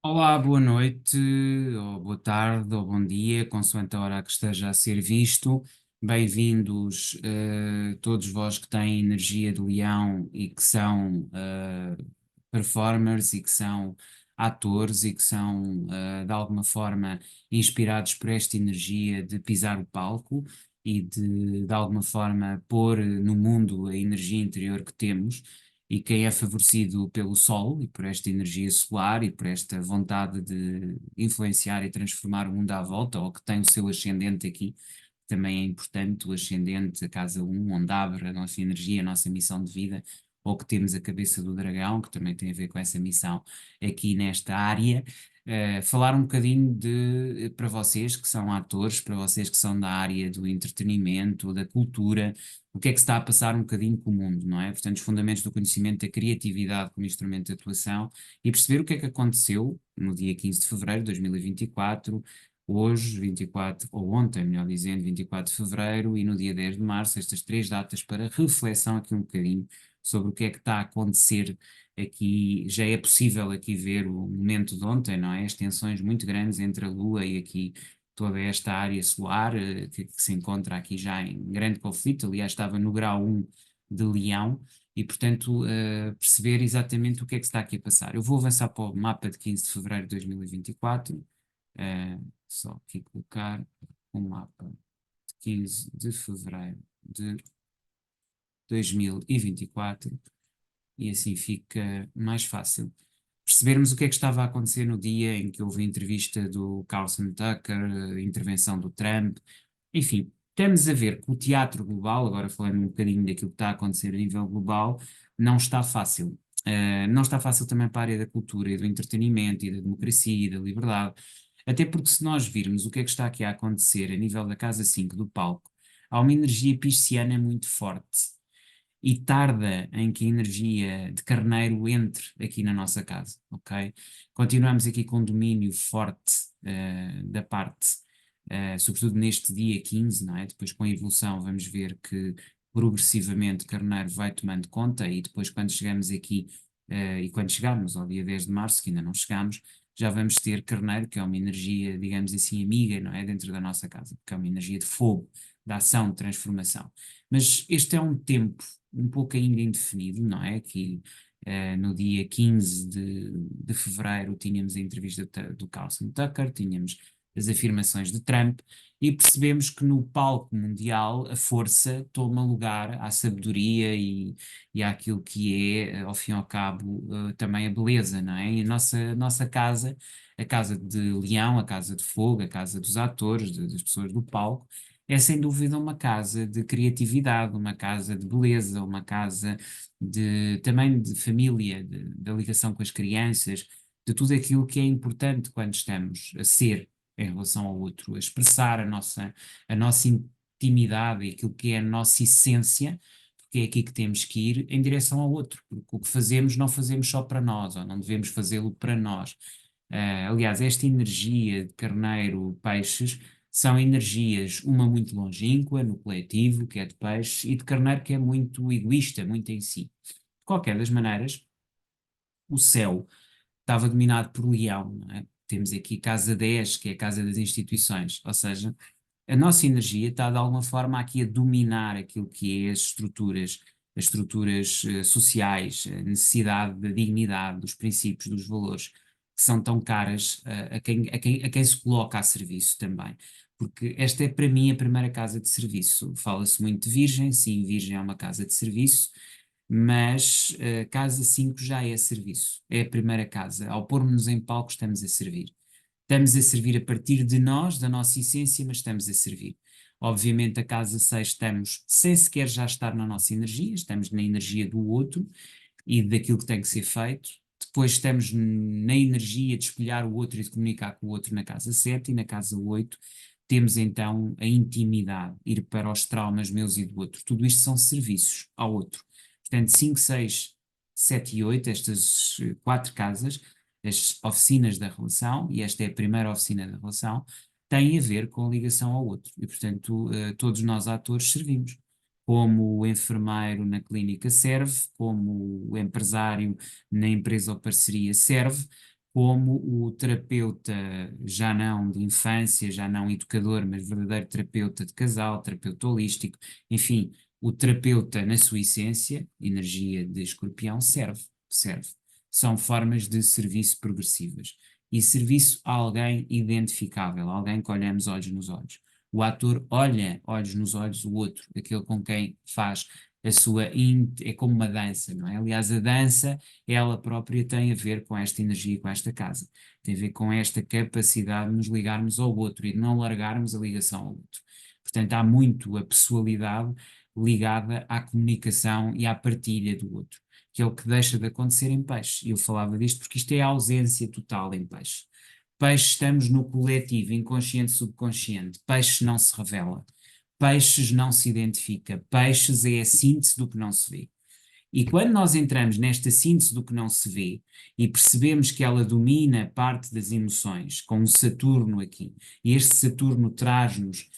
Olá, boa noite, ou boa tarde, ou bom dia, consoante a hora que esteja a ser visto. Bem-vindos, todos vós que têm energia de leão e que são performers e que são atores e que são, de alguma forma, inspirados por esta energia de pisar o palco e de alguma forma, pôr no mundo a energia interior que temos e quem é favorecido pelo Sol e por esta energia solar e por esta vontade de influenciar e transformar o mundo à volta, ou que tem o seu ascendente aqui, também é importante, o ascendente, a casa um onde abre a nossa energia, a nossa missão de vida, ou que temos a cabeça do dragão, que também tem a ver com essa missão aqui nesta área. Falar um bocadinho para vocês que são atores, para vocês que são da área do entretenimento, da cultura, o que é que se está a passar um bocadinho com o mundo, não é? Portanto, os fundamentos do conhecimento da criatividade como instrumento de atuação e perceber o que é que aconteceu no dia 15 de fevereiro de 2024, hoje, 24, ou ontem, melhor dizendo, 24 de fevereiro e no dia 10 de março, estas três datas para reflexão aqui um bocadinho sobre o que é que está a acontecer aqui. Já é possível aqui ver o momento de ontem, não é? As tensões muito grandes entre a Lua e aqui toda esta área solar, que se encontra aqui já em grande conflito, aliás, estava no grau 1 de Leão, e portanto perceber exatamente o que é que está aqui a passar. Eu vou avançar para o mapa de 15 de fevereiro de 2024, só aqui colocar o mapa de 15 de fevereiro de 2024, e assim fica mais fácil percebermos o que é que estava a acontecer no dia em que houve a entrevista do Carlson Tucker, a intervenção do Trump, enfim, temos a ver que o teatro global, agora falando um bocadinho daquilo que está a acontecer a nível global, não está fácil. Não está fácil também para a área da cultura e do entretenimento e da democracia e da liberdade, até porque se nós virmos o que é que está aqui a acontecer a nível da Casa 5 do palco, há uma energia pisciana muito forte e tarda em que a energia de carneiro entre aqui na nossa casa, ok? Continuamos aqui com um domínio forte da parte, sobretudo neste dia 15, não é? Depois com a evolução vamos ver que progressivamente carneiro vai tomando conta e depois quando chegamos aqui, e quando chegarmos ao dia 10 de março, que ainda não chegamos, já vamos ter carneiro, que é uma energia, digamos assim, amiga, não é? Dentro da nossa casa, que é uma energia de fogo, de ação, de transformação. Mas este é um tempo um pouco ainda indefinido, não é? Que no dia 15 de fevereiro tínhamos a entrevista do Carlson Tucker, tínhamos as afirmações de Trump e percebemos que no palco mundial a força toma lugar à sabedoria e àquilo que é, ao fim e ao cabo, também a beleza, não é? E a nossa casa, a casa de Leão, a casa de Fogo, a casa dos atores, das pessoas do palco, é sem dúvida uma casa de criatividade, uma casa de beleza, uma casa também de família, da ligação com as crianças, de tudo aquilo que é importante quando estamos a ser em relação ao outro, a expressar a nossa intimidade e aquilo que é a nossa essência, porque é aqui que temos que ir em direção ao outro, porque o que fazemos não fazemos só para nós, ou não devemos fazê-lo para nós. Aliás, esta energia de carneiro, peixes, são energias, uma muito longínqua no coletivo, que é de peixe, e de carneiro, que é muito egoísta, muito em si. De qualquer das maneiras, o céu estava dominado por leão, não é? Temos aqui casa 10, que é a casa das instituições, ou seja, a nossa energia está de alguma forma aqui a dominar aquilo que é as estruturas sociais, a necessidade da dignidade, dos princípios, dos valores, que são tão caras a quem se coloca a serviço também. Porque esta é para mim a primeira casa de serviço. Fala-se muito de Virgem, sim, Virgem é uma casa de serviço, mas casa 5 já é serviço, é a primeira casa. Ao pormos-nos em palco, estamos a servir. Estamos a servir a partir de nós, da nossa essência, mas estamos a servir. Obviamente, a casa 6 estamos sem sequer já estar na nossa energia, estamos na energia do outro e daquilo que tem que ser feito. Depois estamos na energia de espelhar o outro e de comunicar com o outro na casa 7 e na casa 8 temos então a intimidade, ir para os traumas meus e do outro. Tudo isto são serviços ao outro. Portanto, 5, 6, 7 e 8, estas quatro casas, as oficinas da relação, e esta é a primeira oficina da relação, têm a ver com a ligação ao outro. E, portanto, todos nós atores servimos. Como o enfermeiro na clínica serve, como o empresário na empresa ou parceria serve, como o terapeuta, já não de infância, já não educador, mas verdadeiro terapeuta de casal, terapeuta holístico, enfim, o terapeuta na sua essência, energia de escorpião, serve. São formas de serviço progressivas. E serviço a alguém identificável, alguém que olhamos olhos nos olhos. O ator olha olhos nos olhos o outro, aquele com quem faz a sua. É como uma dança, não é? Aliás, a dança, ela própria tem a ver com esta energia, com esta casa. Tem a ver com esta capacidade de nos ligarmos ao outro e de não largarmos a ligação ao outro. Portanto, há muito a pessoalidade ligada à comunicação e à partilha do outro, que é o que deixa de acontecer em peixe. Eu falava disto porque isto é a ausência total em peixe. Peixe estamos no coletivo, inconsciente, subconsciente. Peixe não se revela. Peixes não se identifica. Peixes é a síntese do que não se vê. E quando nós entramos nesta síntese do que não se vê e percebemos que ela domina parte das emoções, com o Saturno aqui, e este Saturno traz-nos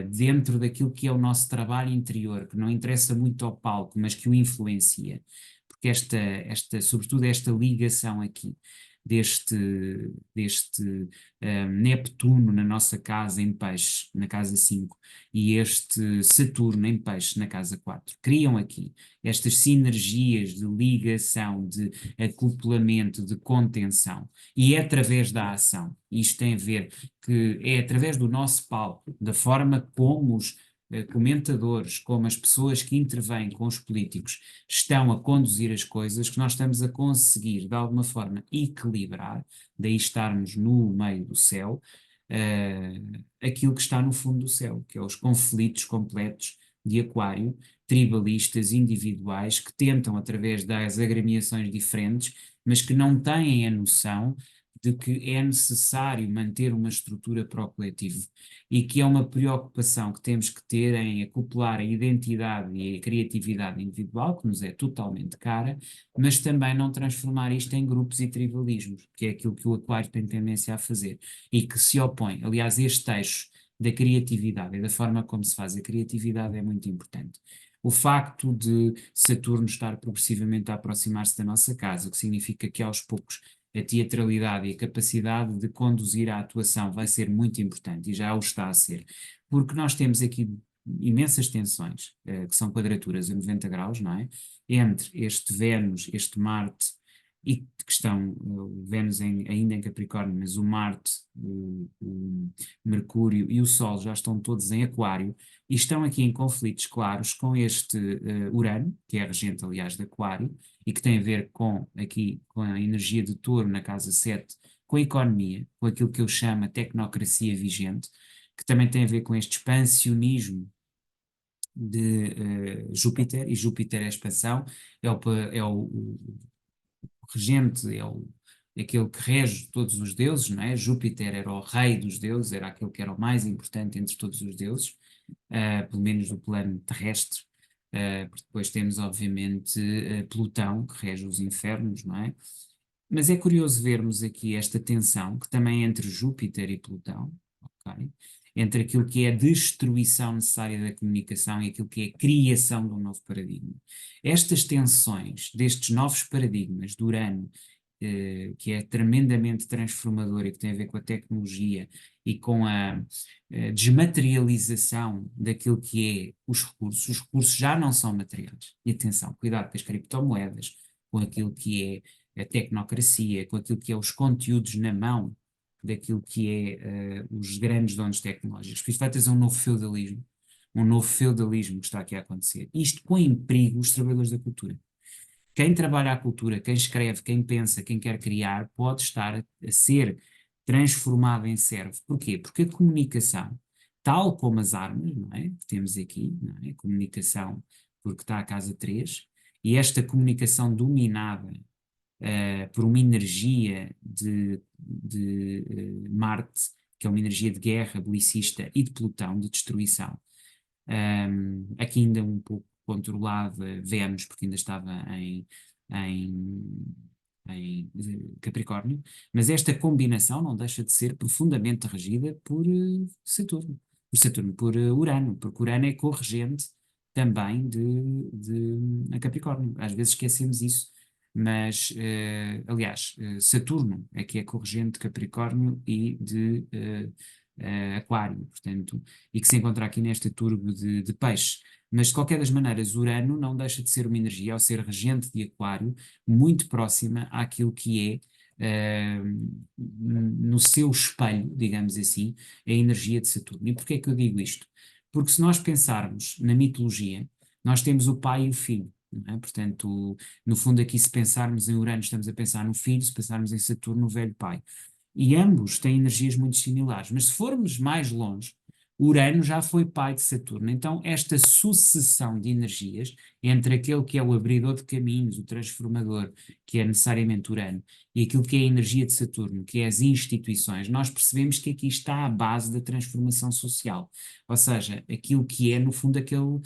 dentro daquilo que é o nosso trabalho interior, que não interessa muito ao palco, mas que o influencia, porque sobretudo esta ligação aqui deste Neptuno na nossa casa em peixe, na casa 5, e este Saturno em peixe na casa 4, criam aqui estas sinergias de ligação, de acoplamento, de contenção, e é através da ação. Isto tem a ver que é através do nosso palco, da forma como os comentadores, como as pessoas que intervêm com os políticos estão a conduzir as coisas, que nós estamos a conseguir, de alguma forma, equilibrar, daí estarmos no meio do céu, aquilo que está no fundo do céu, que é os conflitos completos de Aquário, tribalistas, individuais, que tentam, através das agremiações diferentes, mas que não têm a noção de que é necessário manter uma estrutura para o coletivo e que é uma preocupação que temos que ter em acoplar a identidade e a criatividade individual, que nos é totalmente cara, mas também não transformar isto em grupos e tribalismos, que é aquilo que o Aquário tem tendência a fazer e que se opõe. Aliás, este eixo da criatividade e da forma como se faz a criatividade é muito importante. O facto de Saturno estar progressivamente a aproximar-se da nossa casa, o que significa que aos poucos a teatralidade e a capacidade de conduzir a atuação vai ser muito importante e já o está a ser, porque nós temos aqui imensas tensões, que são quadraturas a 90 graus, não é? Entre este Vênus, este Marte, e que estão, o Vênus ainda em Capricórnio, mas o Marte, o Mercúrio e o Sol já estão todos em Aquário, e estão aqui em conflitos claros com este Urano, que é a regente, aliás, de Aquário, e que tem a ver com a energia de Touro na casa 7, com a economia, com aquilo que eu chamo a tecnocracia vigente, que também tem a ver com este expansionismo de Júpiter, e Júpiter é a expansão, é o regente, é aquele que rege todos os deuses, não é? Júpiter era o rei dos deuses, era aquele que era o mais importante entre todos os deuses, pelo menos no plano terrestre, porque depois temos, obviamente, Plutão, que rege os infernos, não é? Mas é curioso vermos aqui esta tensão, que também é entre Júpiter e Plutão, ok? Entre aquilo que é a destruição necessária da comunicação e aquilo que é a criação de um novo paradigma. Estas tensões destes novos paradigmas de Urano, que é tremendamente transformador e que tem a ver com a tecnologia e com a desmaterialização daquilo que é os recursos já não são materiais. E atenção, cuidado com as criptomoedas, com aquilo que é a tecnocracia, com aquilo que é os conteúdos na mão daquilo que é os grandes donos tecnológicos. Isto vai trazer um novo feudalismo que está aqui a acontecer. Isto põe em perigo os trabalhadores da cultura. Quem trabalha a cultura, quem escreve, quem pensa, quem quer criar, pode estar a ser transformado em servo. Porquê? Porque a comunicação, tal como as armas, não é? Que temos aqui, não é? A comunicação, porque está a casa 3, e esta comunicação dominada por uma energia de Marte, que é uma energia de guerra belicista, e de Plutão, de destruição. Aqui ainda um pouco controlada Vênus, porque ainda estava em, em Capricórnio, mas esta combinação não deixa de ser profundamente regida por Saturno, por Urano, porque Urano é corregente também de a Capricórnio. Às vezes esquecemos isso, mas, aliás, Saturno é que é corregente de Capricórnio e de Aquário, portanto, e que se encontra aqui nesta turbo de Peixe. Mas, de qualquer das maneiras, Urano não deixa de ser uma energia, ao ser regente de Aquário, muito próxima àquilo que é, no seu espelho, digamos assim, a energia de Saturno. E porquê é que eu digo isto? Porque se nós pensarmos na mitologia, nós temos o pai e o filho. Não é? Portanto, no fundo, aqui, se pensarmos em Urano, estamos a pensar no filho, se pensarmos em Saturno, no velho pai. E ambos têm energias muito similares. Mas se formos mais longe, Urano já foi pai de Saturno. Então, esta sucessão de energias entre aquele que é o abridor de caminhos, o transformador, que é necessariamente Urano, e aquilo que é a energia de Saturno, que é as instituições, nós percebemos que aqui está a base da transformação social. Ou seja, aquilo que é, no fundo, aquele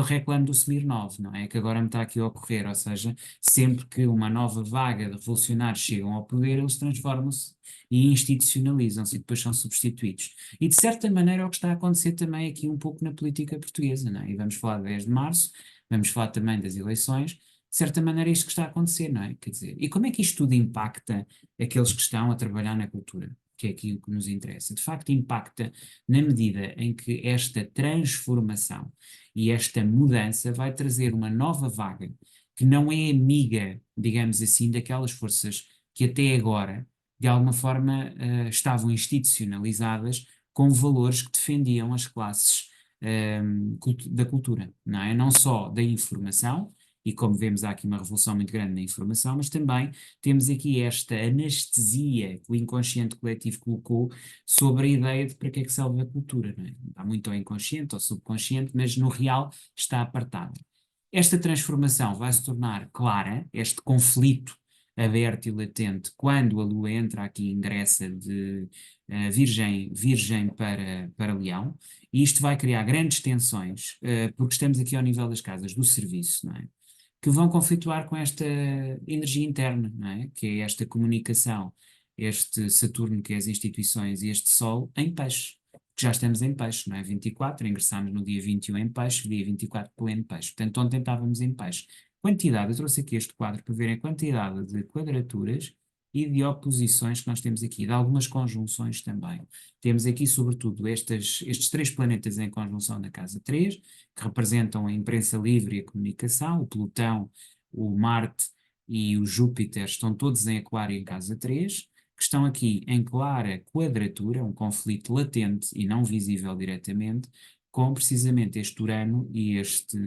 reclame do Smirnov, não é? Que agora me está aqui a ocorrer. Ou seja, sempre que uma nova vaga de revolucionários chegam ao poder, eles transformam-se e institucionalizam-se e depois são substituídos. E de certa maneira é o que está a acontecer também aqui um pouco na política portuguesa, não é? E vamos falar de 10 de março, vamos falar também das eleições, de certa maneira é isto que está a acontecer, não é? Quer dizer, e como é que isto tudo impacta aqueles que estão a trabalhar na cultura? Que é aqui o que nos interessa. De facto, impacta na medida em que esta transformação e esta mudança vai trazer uma nova vaga que não é amiga, digamos assim, daquelas forças que até agora de alguma forma, estavam institucionalizadas com valores que defendiam as classes, da cultura, não é? Não só da informação, e como vemos há aqui uma revolução muito grande na informação, mas também temos aqui esta anestesia que o inconsciente coletivo colocou sobre a ideia de para que é que serve a cultura, não é? Está muito ao inconsciente, ao subconsciente, mas no real está apartado. Esta transformação vai se tornar clara, este conflito aberto e latente, quando a Lua entra aqui, ingressa de Virgem para Leão, e isto vai criar grandes tensões, porque estamos aqui ao nível das casas do serviço, não é? Que vão conflituar com esta energia interna, não é? Que é esta comunicação, este Saturno, que é as instituições, e este Sol em peixe, que já estamos em peixe, não é? 24, ingressámos no dia 21 em peixe, dia 24 pleno peixe, portanto ontem estávamos em peixe. Quantidade, eu trouxe aqui este quadro para verem a quantidade de quadraturas e de oposições que nós temos aqui, de algumas conjunções também. Temos aqui, sobretudo, estes três planetas em conjunção na casa 3, que representam a imprensa livre e a comunicação, o Plutão, o Marte e o Júpiter estão todos em Aquário em casa 3, que estão aqui em clara quadratura, um conflito latente e não visível diretamente, com precisamente este Urano e este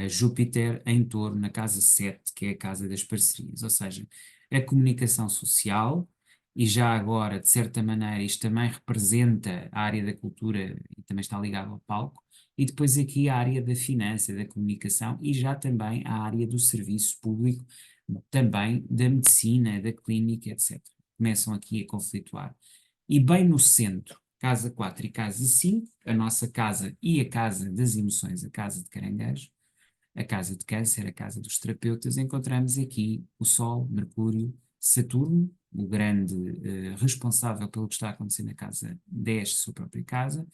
Júpiter em Touro, na casa 7, que é a casa das parcerias, ou seja, a comunicação social, e já agora, de certa maneira, isto também representa a área da cultura e também está ligado ao palco, e depois aqui a área da finança, da comunicação e já também a área do serviço público, também da medicina, da clínica, etc. Começam aqui a conflituar. E bem no centro, casa 4 e casa 5, a nossa casa e a casa das emoções, a casa de Caranguejo, a casa de Câncer, a casa dos terapeutas, encontramos aqui o Sol, Mercúrio, Saturno, o grande responsável pelo que está a acontecer na casa 10, sua própria casa,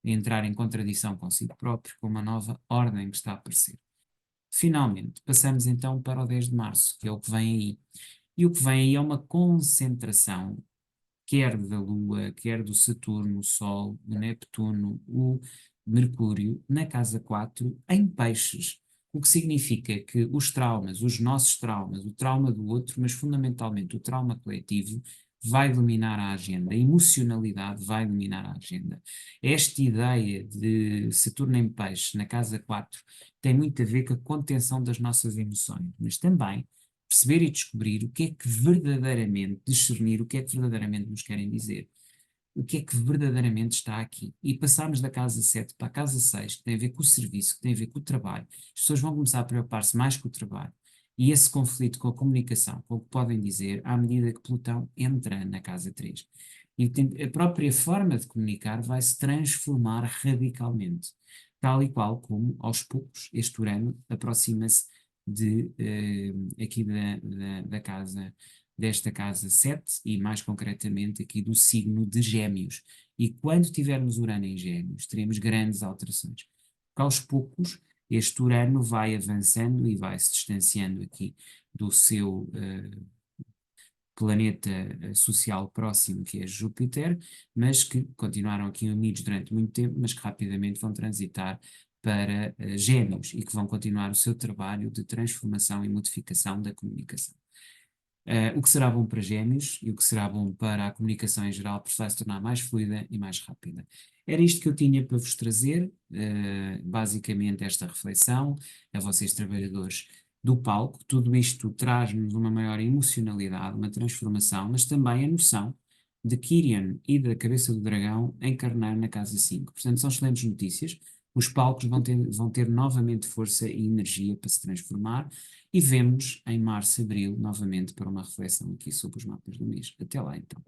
a entrar em contradição consigo próprio, com uma nova ordem que está a aparecer. Finalmente, passamos então para o 10 de março, que é o que vem aí. E o que vem aí é uma concentração quer da Lua, quer do Saturno, o Sol, o Neptuno, o Mercúrio, na casa 4, em peixes. O que significa que os traumas, os nossos traumas, o trauma do outro, mas fundamentalmente o trauma coletivo, vai dominar a agenda, a emocionalidade vai dominar a agenda. Esta ideia de Saturno em peixe, na casa 4, tem muito a ver com a contenção das nossas emoções, mas também perceber e descobrir o que é que verdadeiramente, discernir o que é que verdadeiramente nos querem dizer, o que é que verdadeiramente está aqui. E passarmos da casa 7 para a casa 6, que tem a ver com o serviço, que tem a ver com o trabalho, as pessoas vão começar a preocupar-se mais com o trabalho. E esse conflito com a comunicação, com o que podem dizer, à medida que Plutão entra na casa 3. E a própria forma de comunicar vai se transformar radicalmente, tal e qual como, aos poucos, este Urano aproxima-se aqui da casa, desta casa 7 e mais concretamente aqui do signo de Gêmeos. E quando tivermos Urano em Gêmeos, teremos grandes alterações. Porque aos poucos este Urano vai avançando e vai se distanciando aqui do seu planeta social próximo, que é Júpiter, mas que continuaram aqui unidos durante muito tempo, mas que rapidamente vão transitar para Gêmeos e que vão continuar o seu trabalho de transformação e modificação da comunicação. O que será bom para Gêmeos e o que será bom para a comunicação em geral, porque vai se tornar mais fluida e mais rápida. Era isto que eu tinha para vos trazer, basicamente esta reflexão a vocês trabalhadores do palco. Tudo isto traz-nos uma maior emocionalidade, uma transformação, mas também a noção de Kyrian e da Cabeça do Dragão encarnar na Casa 5. Portanto, são excelentes notícias. Os palcos vão ter novamente força e energia para se transformar e vemo-nos em março, abril, novamente para uma reflexão aqui sobre os mapas do mês. Até lá então.